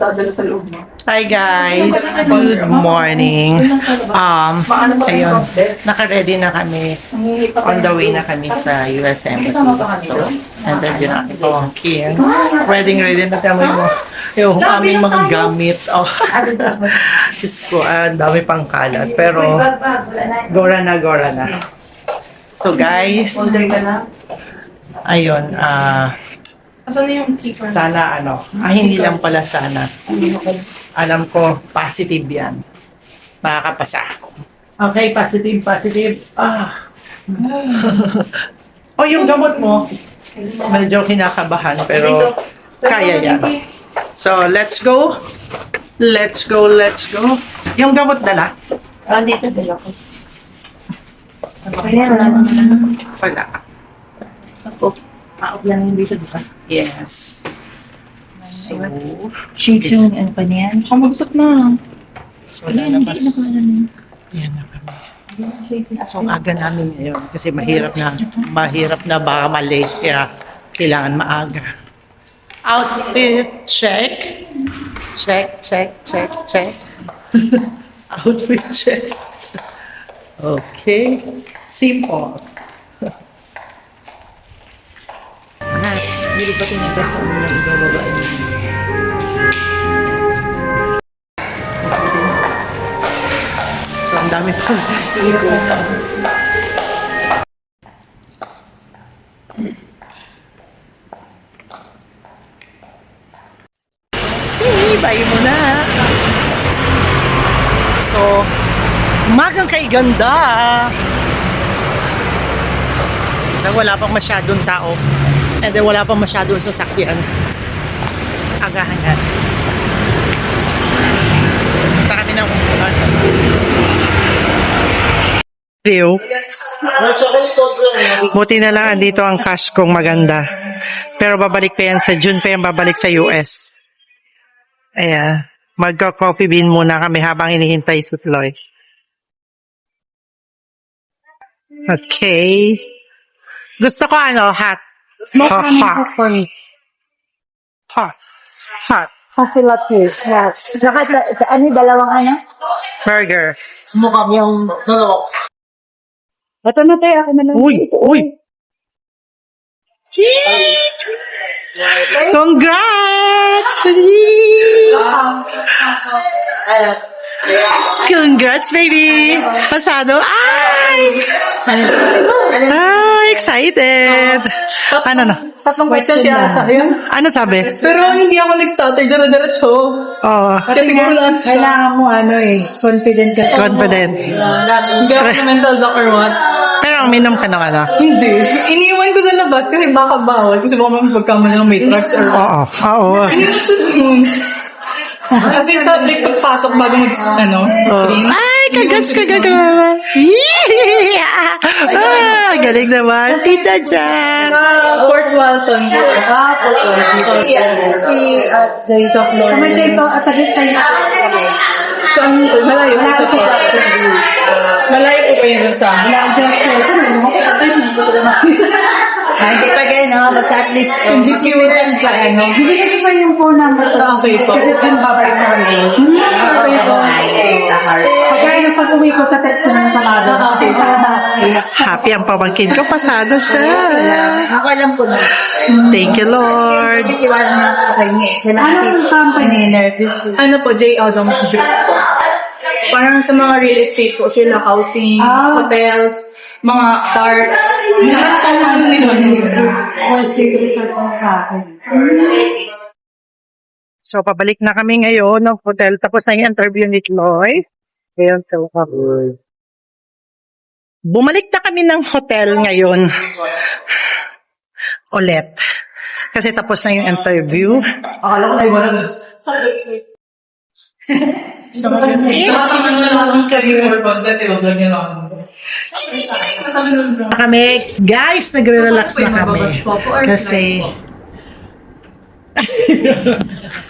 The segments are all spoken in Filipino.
dadalo sa loob mo. Hi guys, good morning. Ayun, naka-ready na kami. On the way na kami sa US Embassy. So, interview na ako. Kim, ready na kami mo. Yung aming mga gamit. Oh, Diyos ko, ang dami pang kalat. Pero, gora na. So guys, ayun, Asan na yung keeper? sana hindi lang pala sana. Alam ko, positive yan. Makakapasa. Okay, positive. O, yung gamot mo, medyo kinakabahan, pero kaya yan. So, let's go. Yung gamot dala? Dito dala ko. Wala. Ako. Out lang yung dito, diba? Yes. So, Shih Tzu, ano pa niyan? Kamagsak na. so lalabas. Yan na kami. So, ang aga namin ngayon kasi mahirap na baka malate kaya kailangan maaga. Outfit check. Check. Outfit check. Okay. Simple. Hindi ba tinigas sa mga ibababa yun? So, ang dami pa. Bayi mo na. So, umagang kay ganda. Wala pang masyadong tao. And then wala pang masyadong sasakyan. Agahan na. Punta kami ng umpulan. View. Buti na lang andito ang cash kong maganda. Pero babalik pa yan sa June pa yan babalik sa US. Ayan. Magka-coffee bean muna kami habang hinihintay si Floyd. Okay. Gusto ko hot. Smoke hot. for me. Hot. Coffee latte. Yeah. Saka, dalawang Burger. Mukhang yung dalawa. Ito na tayo, ako na lang. Uy! Congrats! Congrats, baby! Pasado. Ay! Excited! Ano na? Tatlong question si Ata. Yun. Ano sabi? Pero hindi ako nag-stutter. Diretso. Oh, Kasi siguro lang siya. Kailangan mo, confident ka. confident. Hindi ako na mental doc or what. Pero ang minom ka ng Hindi. Iniwan ko sa labas kasi baka bawal. Kasi baka magpagkamali ng matrix or what. Oo. Iniwan ko dun. Kasi subject pagpasok bago screen. Ay, congrats ka. Yeah! Galing naman. Tita Jack. Fort Walton. Si Doc Lord. Kamay dito, at saglit tayo. Saan po? Malayo po sa Fort. Malayo po ba yun sa Hindi pa ganyan, basta at least, Hindi documents ka, Hindi kasi pa yung phone number ko. Okay po. Kasi dyan babalik na rin. Okay po. Pagkaya na pag-uwi ko, tatext ko naman sa mga. Happy ang pamangkin ko. Pasado siya. Ako alam ko na. Thank you, Lord. Iwan na sa kanya. Anong company? Nervous. Ano po, J. Adams Group po. Parang sa mga real estate po sila, housing, hotels, mga parks. Lahat po ng nila. So, pabalik na kami ngayon ng hotel. Tapos na yung interview ni Chloe. Ngayon, so, bumalik na kami ng hotel ngayon. Ulit. Kasi tapos na yung interview. Akala ko na iwan na. Ang career content, i-vlog niya lang. Kami, guys, nagre-relax na kami. Kasi,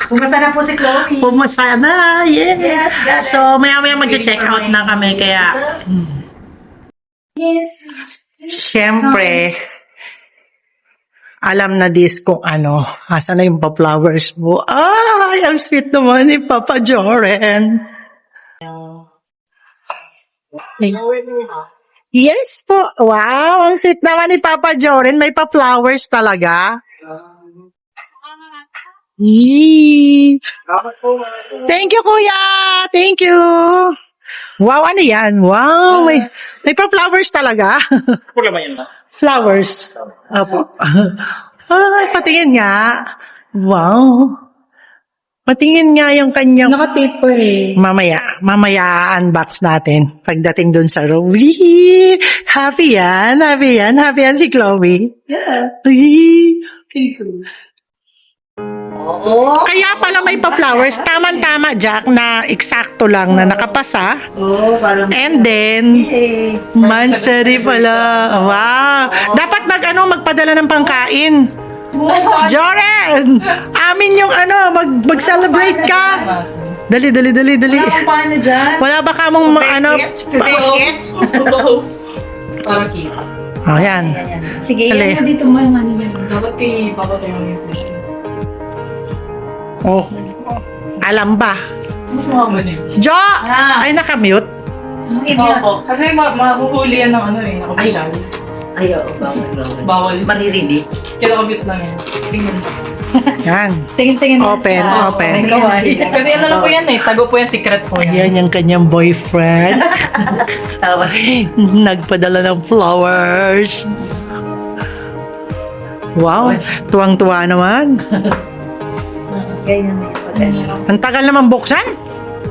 Pumasa na po si Chloe. pumasa na. Yes. So, maya-maya mag-check out na kami. Kaya, syempre, alam na this kung ano. Asa na yung pa-flowers mo. Ay, ang sweet naman ni Papa Joren. Yes po. Wow, ang sweet naman ni Papa Joren. May pa-flowers talaga. Yee. Thank you, Kuya. Thank you. Wow, ano yan? Wow, may pa-flowers talaga. Flowers. Opo. Ay, patingin nga. Wow. Patingin nga yung kanyang... Nakatape po eh. Mamaya unbox natin pagdating dun sa room. Wee! Happy yan si Chloe. Yeah. Wee! Pretty cool. Oo. Kaya pala may pa-flowers. Tama-tama, Jack, na eksakto lang na nakapasa. Oo, parang... And then, Eh, mansari pala. Wow! Dapat magpadala ng pangkain. Joren! Amin yung mag-celebrate ka. Dali. wala akong paano dyan. Wala ba kamong Peket? Para kita. Oh, yan. Ayan. Sige, Dali. yan mo dito mo yung ano yan. Dapat kay Papa tayo yung Oh. Alam ba? mas mama din. Jo! Ay, nakamute. Ang iba. Opo. Kasi mahuhuli yan ng nakabisyal. Ay, oo, bawal. Bawal. Maririnig. Kaya nakamute lang yan. Tingnan mo. Yan. Tingin-tingin Open. Kasi po yan eh. Tago po yan, secret po yan. Yan yung kanyang boyfriend. Tawa. Nagpadala ng flowers. Wow. Tuwang-tuwa naman. Ganyan na yung pag-ano. Ang tagal naman buksan.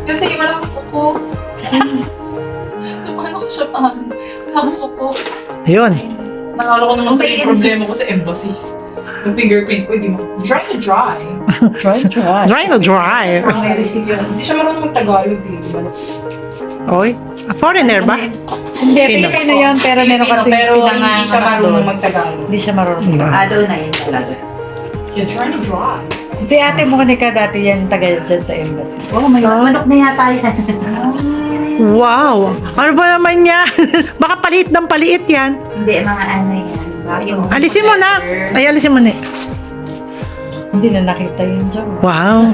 Kasi wala akong kuko. So paano ko siya Wala akong kuko. Ayun. Nakala ko naman pa yung problema ko sa embassy. Yung fingerprint ko, hindi mo. Dry na dry. Dry na dry. May receipt yun. Hindi siya marunong mag-Tagalog eh. Di ba? Oy. Foreigner ba? Hindi, Pilipino yun, pero meron kasi Pero hindi siya marunong mag-Tagalog. Hindi siya marunong. Ado na yun talaga. Kaya dry na dry. Si Ate Monica dati yan, taga dyan sa embassy. Oo, may manok na yata yan. Wow. Ano ba naman yan? Baka paliit ng paliit yan. Hindi, mga ano yan. Yung... Alisin mo na. Ay, alisin mo na. Hindi na nakita yun dyan. Wow.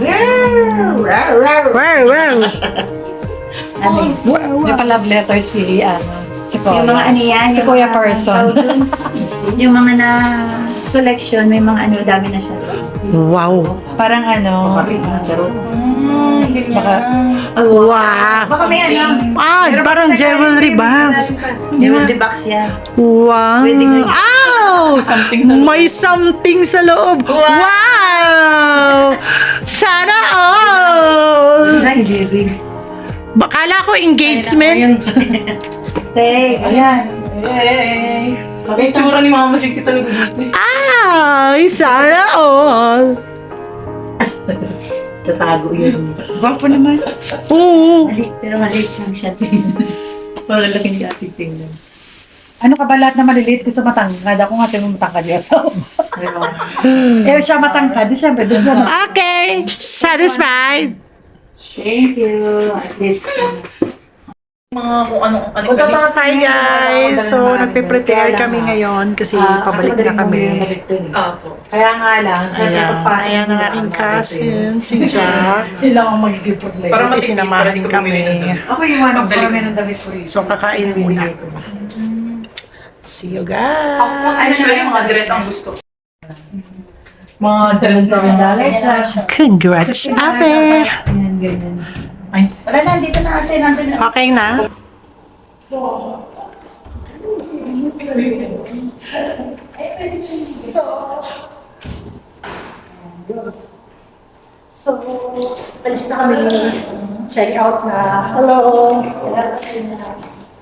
Wow. Ano yun? May pa-love letter si, si Kuya. Yung mga ano yan. Si yung Kuya mga Person. tawag dun. Yung mga na collection, may mga ano, dami na siya. Wow. Parang baka, Wow. Baka may ano. Parang jewelry box. Jewelry box yan. Wow. Pwede nga. Something sa loob. May something sa loob. Wow. Sana all. Ay, hindi. Bakala ko engagement. Hey, ayan. Hey! Bakit Itsura ni Mama Shiki talaga dito. Ay, sana all. Tatago yun. gwapo naman. Oo. Pero maliit lang siya tingnan. Parang laki ni ating tingnan. Ano ka ba lahat na maliliit gusto matangkad? Ako nga tingin matangkad yun. Eh, siya matangkad. Di siyempre, doon sa Okay. Satisfied. Thank you. At least, Mga kung ano. Magkatawa tayo guys. So, nagpe-prepare kami ngayon kasi pabalik na kami. Apo. Kaya nga lang, Ayan ang aking cousin, si Jack. Kailangan magiging problema. Parang Kasi sinamahan kami. Ako yung one of Pagdalik. kami ng damit ko rin. So, kakain muna. See you guys. Ako po usually yung mga dress ang gusto. Mga dress na Congrats, ate. Ganyan, ganyan. Ay, wala na, dito na ate. Nandun na. Okay na? So, alis na kami. Check out na. Hello.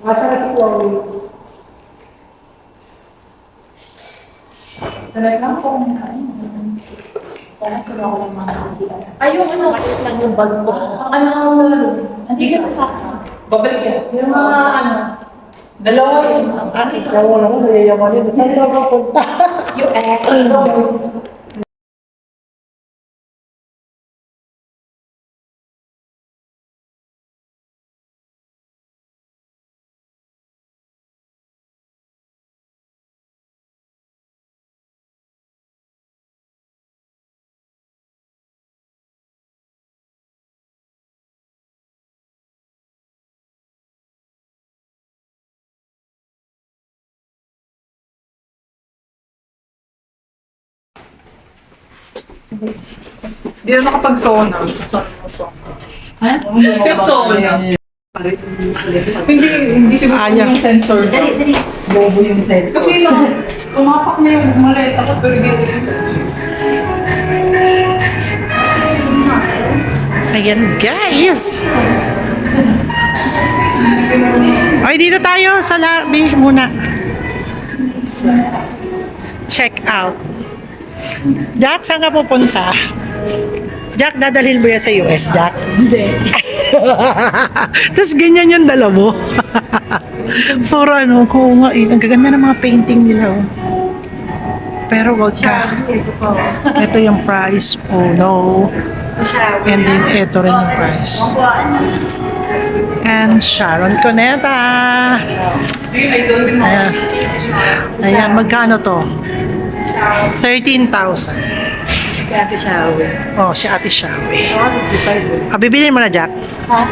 Masa na si Chloe? talagang po. Ay, yung ano, lang yung bag ko. Ano sa loob? Hindi ka sa babalik yan. Yung mga ano, Dalawa yun. ikaw naman, mayayaman yun. Saan ka papunta? Yung ex. Hindi na nakapag-sauna. Ha? Sauna. Hindi siguro yung sensor. Bobo yung sensor. Kasi tumapak na yung maleta ko pero hindi ko yung sensor. Ayan, guys. Ay, dito tayo sa lobby muna. Check out. Jack, saan ka pupunta? Jack, dadalhin mo yan sa US, Jack? Hindi. Tapos ganyan yung dala mo. Puro ano, oo nga eh. Ang gaganda ng mga painting nila. Oh. Pero wag ka. Ito po. Ito yung price. Oh no. And then ito rin yung price. And Sharon Cuneta. Ayan. Ayan, magkano to? 13,000. Ate Shawi. Oh, si Ate Shawi. Bibilin mo na, Jack?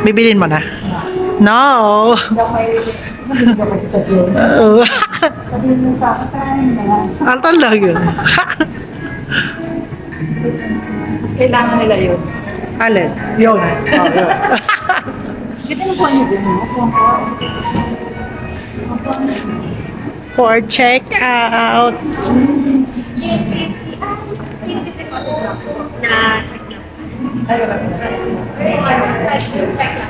Bibilin mo na? No. Oo. Sabihin mo sa akin, na. Altal lang yun. Kailangan nila yun. Alin? Yun. Oh, yun. Kita mo po ano dyan, no? For check out. Na-check lang. Check lang.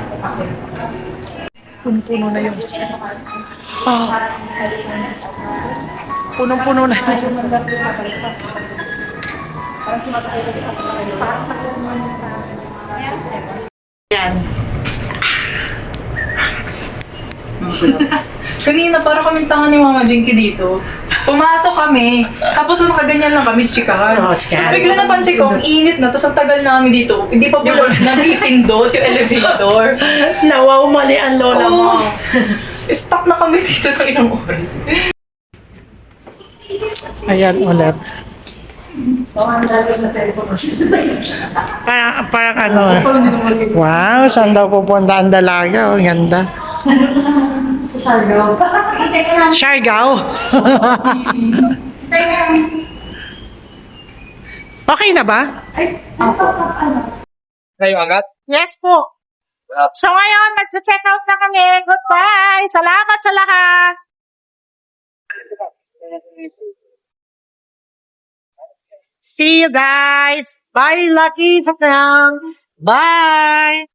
Punong-puno na yun. Oh. Punong-puno na yun. Yan. Kanina parang kaming tanga ni Mama Jinky dito. Pumasok kami, tapos nakaganyan lang kami, chikahan. Oo, chikahan. Tapos bigla napansin ko, ang init na, tapos ang tagal namin dito, hindi pa pala napipindot yung elevator. Nawaw, mali ang lola mo. Oo. Stuck na kami dito ng ilang oras. Ayan ulit. Parang ano. Wow, saan daw pupunta ang dalaga? Ang ganda. Siargao. Siargao. Okay na ba? Kayo agad? Yes po. So ngayon, nag-check out na kami. Goodbye. Salamat sa lahat. See you guys. Bye, Lucky. Bye.